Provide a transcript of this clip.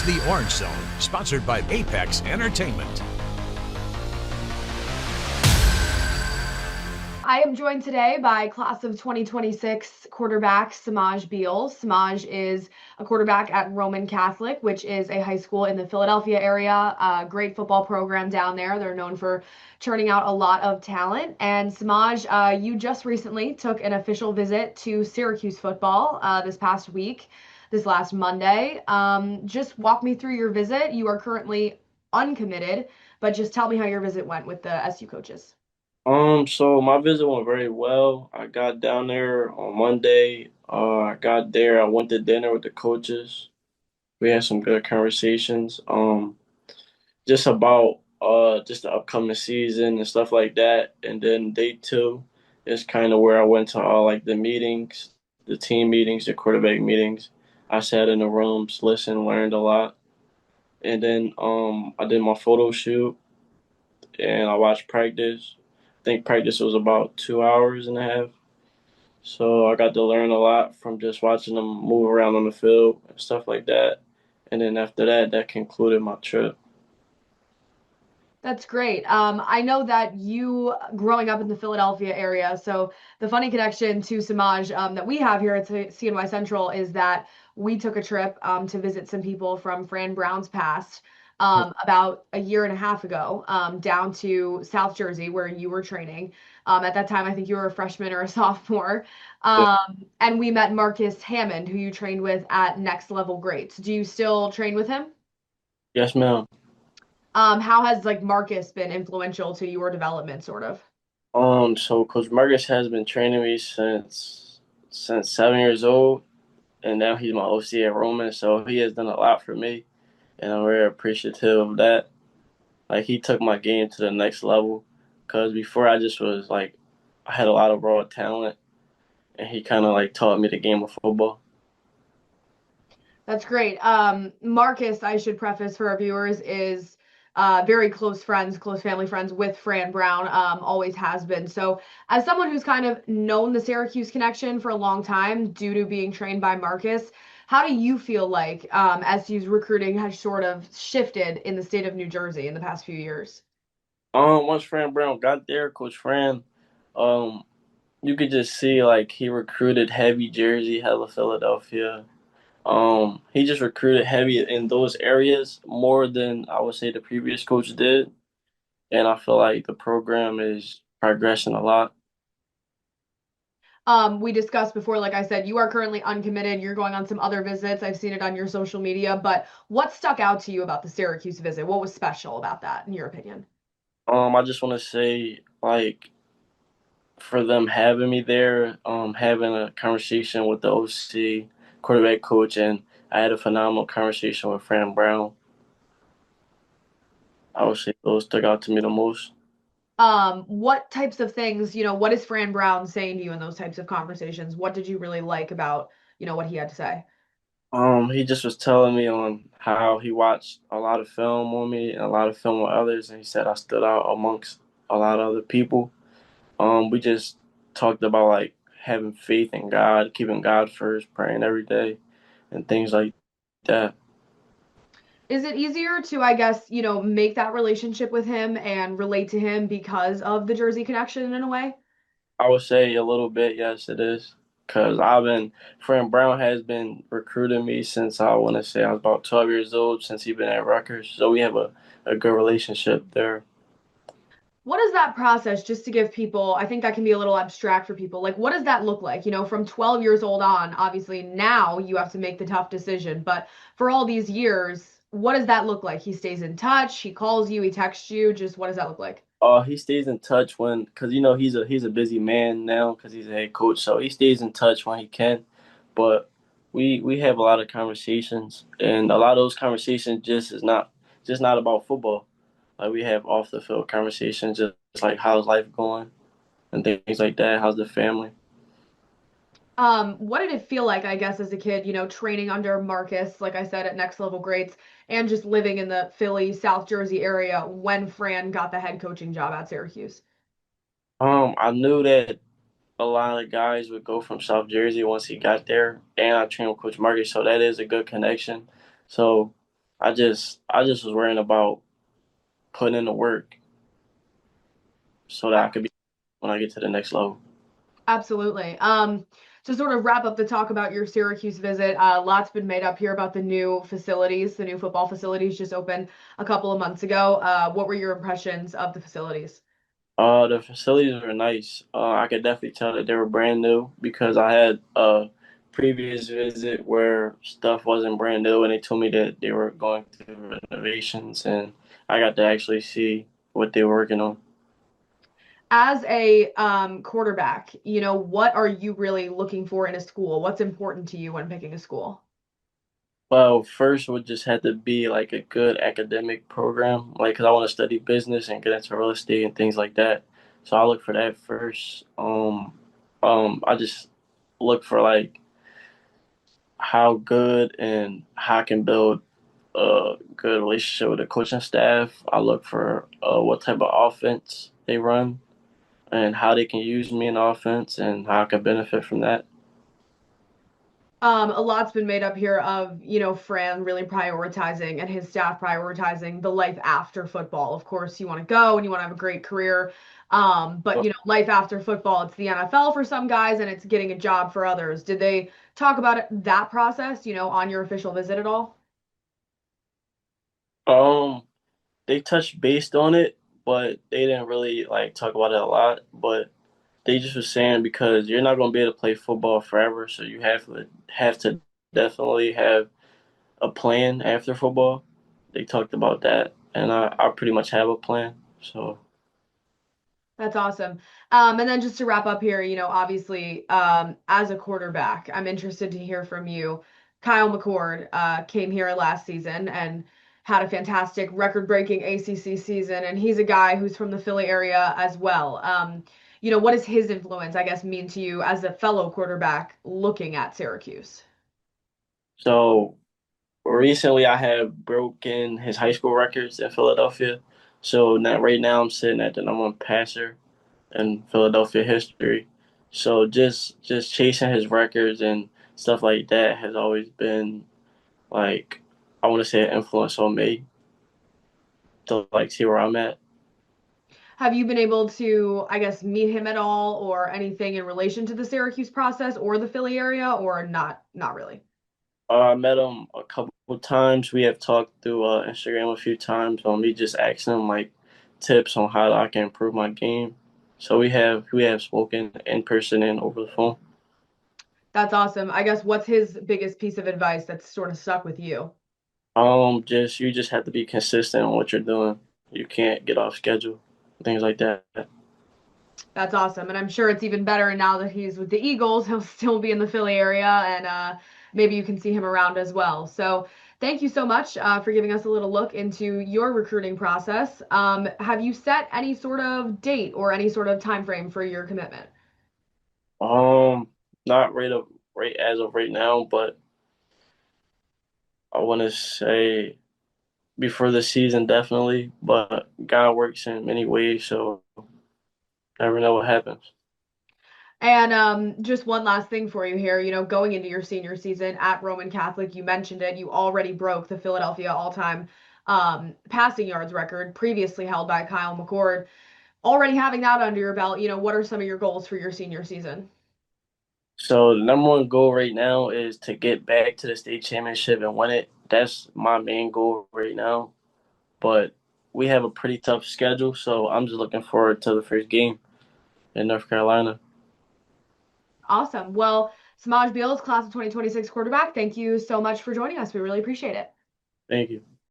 is the Orange Zone, sponsored by Apex Entertainment. I am joined today by class of 2026 quarterback Semaj Beals. Semaj is a quarterback at Roman Catholic, which is a high school in the Philadelphia area. A great football program down there. They're known for churning out a lot of talent. And Semaj, you just recently took an official visit to Syracuse football this past week, this last Monday. Just walk me through your visit. You are currently uncommitted, but just tell me how your visit went with the SU coaches. So my visit went very well. I got down there on Monday. I got there. I went to dinner with the coaches. We had some good conversations. Just about just the upcoming season and stuff like that. And then day two is kind of where I went to all like the meetings, the team meetings, the quarterback meetings. I sat in the rooms, listened, learned a lot. And then I did my photo shoot and I watched practice. I think practice was about 2 hours and a half. So I got to learn a lot from just watching them move around on the field and stuff like that. And then after that, that concluded my trip. That's great. I know that you growing up in the Philadelphia area, so the funny connection to Semaj that we have here at CNY Central is that we took a trip to visit some people from Fran Brown's past about a year and a half ago down to South Jersey where you were training. At that time, I think you were a freshman or a sophomore. And we met Marcus Hammond, who you trained with at Next Level Greats. Do you still train with him? Yes, ma'am. How has like Marcus been influential to your development, sort of? So Coach Marcus has been training me since 7 years old, and now he's my OC at Roman. So he has done a lot for me, and I'm very appreciative of that. Like he took my game to the next level, because before I just was like I had a lot of raw talent, and he kind of like taught me the game of football. That's great. Marcus, I should preface for our viewers, is very close friends, close family friends with Fran Brown, always has been. So, as someone who's kind of known the Syracuse connection for a long time due to being trained by Marcus, how do you feel like SU's recruiting has sort of shifted in the state of New Jersey in the past few years? Once Fran Brown got there, Coach Fran, um, you could just see like he recruited heavy Jersey, hella Philadelphia. He just recruited heavy in those areas more than I would say the previous coach did, and I feel like the program is progressing a lot. We discussed before, like I said, you are currently uncommitted. You're going on some other visits. I've seen it on your social media, but what stuck out to you about the Syracuse visit? What was special about that, in your opinion? I just want to say like for them having me there, having a conversation with the OC, quarterback coach, and I had a phenomenal conversation with Fran Brown. I would say those stuck out to me the most. What types of things, what is Fran Brown saying to you in those types of conversations? What did you really like about, what he had to say? He just was telling me on how he watched a lot of film on me and a lot of film with others, and he said I stood out amongst a lot of other people. We just talked about like having faith in God, keeping God first, praying every day, and things like that. Is it easier to, I guess, make that relationship with him and relate to him because of the Jersey connection in a way? I would say a little bit, yes, it is. Because Fran Brown has been recruiting me since I want to say I was about 12 years old, since he's been at Rutgers. So we have a good relationship there. What is that process, just to give people, I think that can be a little abstract for people. Like, what does that look like? From 12 years old on, obviously now you have to make the tough decision, but for all these years, what does that look like? He stays in touch, he calls you, he texts you, just what does that look like? He stays in touch because he's a busy man now because he's a head coach, so he stays in touch when he can. But we have a lot of conversations, and a lot of those conversations just not about football. Like we have off the field conversations, just like how's life going and things like that. How's the family? What did it feel like, I guess, as a kid, training under Marcus, like I said, at Next Level Grades, and just living in the Philly, South Jersey area when Fran got the head coaching job at Syracuse? I knew that a lot of guys would go from South Jersey once he got there, and I trained with Coach Marcus, so that is a good connection. So I just was worrying about putting in the work so that I could be when I get to the next level. Absolutely. To sort of wrap up the talk about your Syracuse visit, lots been made up here about the new facilities. The new football facilities just opened a couple of months ago. What were your impressions of the facilities? The facilities were nice. I could definitely tell that they were brand new because I had a previous visit where stuff wasn't brand new, and they told me that they were going through renovations, and I got to actually see what they were working on. As a quarterback, what are you really looking for in a school? What's important to you when picking a school? Well, first would just have to be like a good academic program, like because I want to study business and get into real estate and things like that. So I look for that first. I just look for like how good and how I can build a good relationship with the coaching staff. I look for what type of offense they run and how they can use me in offense and how I can benefit from that. A lot's been made up here of, Fran really prioritizing and his staff prioritizing the life after football. Of course, you want to go and you want to have a great career. But life after football, it's the NFL for some guys and it's getting a job for others. Did they talk about that process, on your official visit at all? Um, they touched based on it, but they didn't really like talk about it a lot. But they just was saying because you're not gonna be able to play football forever, so you have to definitely have a plan after football. They talked about that, and I pretty much have a plan. So That's awesome. And then just to wrap up here, obviously, as a quarterback, I'm interested to hear from you. Kyle McCord came here last season and had a fantastic record-breaking ACC season, and he's a guy who's from the Philly area as well. What does his influence, I guess, mean to you as a fellow quarterback looking at Syracuse? so recently I have broken his high school records in Philadelphia. So now right now I'm sitting at the number one passer in Philadelphia history. So just chasing his records and stuff like that has always been like I want to say an influence on me to like see where I'm at. Have you been able to, I guess, meet him at all or anything in relation to the Syracuse process or the Philly area, or not really? I met him a couple of times. We have talked through Instagram a few times on me just asking him like tips on how I can improve my game. So we have spoken in person and over the phone. That's awesome. I guess what's his biggest piece of advice that's sort of stuck with you? Just you just have to be consistent on what you're doing. You can't get off schedule, things like that. That's awesome. And I'm sure it's even better now that he's with the Eagles. He'll still be in the Philly area and maybe you can see him around as well. So thank you so much for giving us a little look into your recruiting process. Have you set any sort of date or any sort of time frame for your commitment? Not right as of right now, but I want to say before the season definitely. But God works in many ways, so never know what happens. And just one last thing for you here, going into your senior season at Roman Catholic, you mentioned it, you already broke the Philadelphia all-time passing yards record previously held by Kyle McCord. Already having that under your belt, what are some of your goals for your senior season? So the number one goal right now is to get back to the state championship and win it. That's my main goal right now. But we have a pretty tough schedule, so I'm just looking forward to the first game in North Carolina. Awesome. Well, Semaj Beals, class of 2026 quarterback, thank you so much for joining us. We really appreciate it. Thank you.